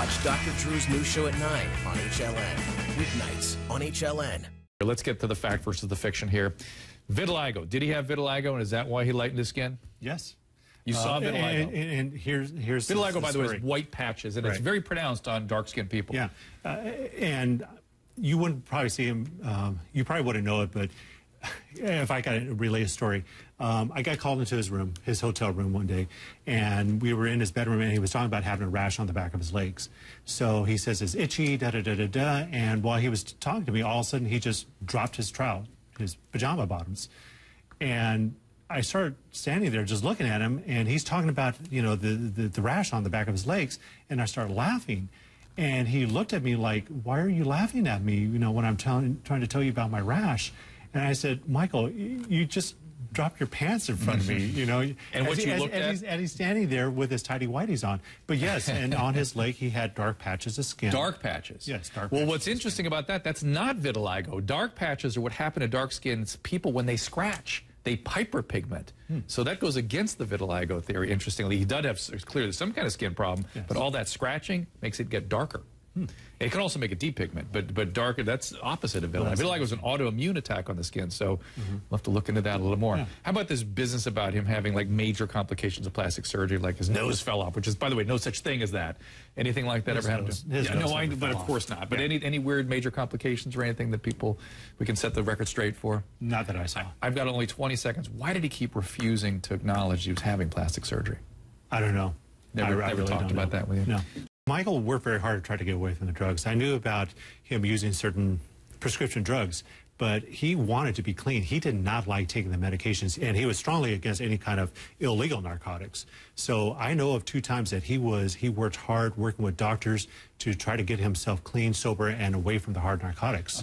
Watch Dr. Drew's new show at 9 on HLN. Weeknights on HLN. Let's get to the fact versus the fiction here. Vitiligo. Did he have vitiligo, and is that why he lightened his skin? Yes. You saw vitiligo. And here's vitiligo, by the way, is white patches, and right. It's very pronounced on dark-skinned people. Yeah. And you wouldn't probably see him, you probably wouldn't know it, but if I got to relay a story, I got called into his room, his hotel room one day, and we were in his bedroom, and he was talking about having a rash on the back of his legs. So he says it's itchy, da-da-da-da-da, and while he was talking to me, all of a sudden he just dropped his trowel, his pajama bottoms. And I started standing there just looking at him, and he's talking about, you know, the rash on the back of his legs, and I started laughing. And he looked at me like, why are you laughing at me, you know, when I'm trying to tell you about my rash? And I said, Michael, you just dropped your pants in front of me, you know. And what you looked at? And he's standing there with his tidy whities on. But yes, and on his leg he had dark patches of skin. Dark patches? Yes, dark patches. Well, what's interesting about that, that's not vitiligo. Dark patches are what happen to dark-skinned people when they scratch. They hyperpigment. So that goes against the vitiligo theory, interestingly. He does have clearly some kind of skin problem, yes. But all that scratching makes it get darker. It can also make it depigment, but darker, that's opposite of vitiligo. Vitiligo is an autoimmune attack on the skin, so we'll have to look into that a little more. Yeah. How about this business about him having like major complications of plastic surgery, like his nose fell off, which is, by the way, no such thing as that. Anything like that ever happened to him? Yeah, but of course not. But yeah. any weird major complications or anything that we can set the record straight for? Not that I saw. I've got only 20 seconds. Why did he keep refusing to acknowledge he was having plastic surgery? I don't know. Never really talked about that with you? No. Michael worked very hard to try to get away from the drugs. I knew about him using certain prescription drugs, but he wanted to be clean. He did not like taking the medications, and he was strongly against any kind of illegal narcotics. So I know of 2 times that he worked hard working with doctors to try to get himself clean, sober, and away from the hard narcotics.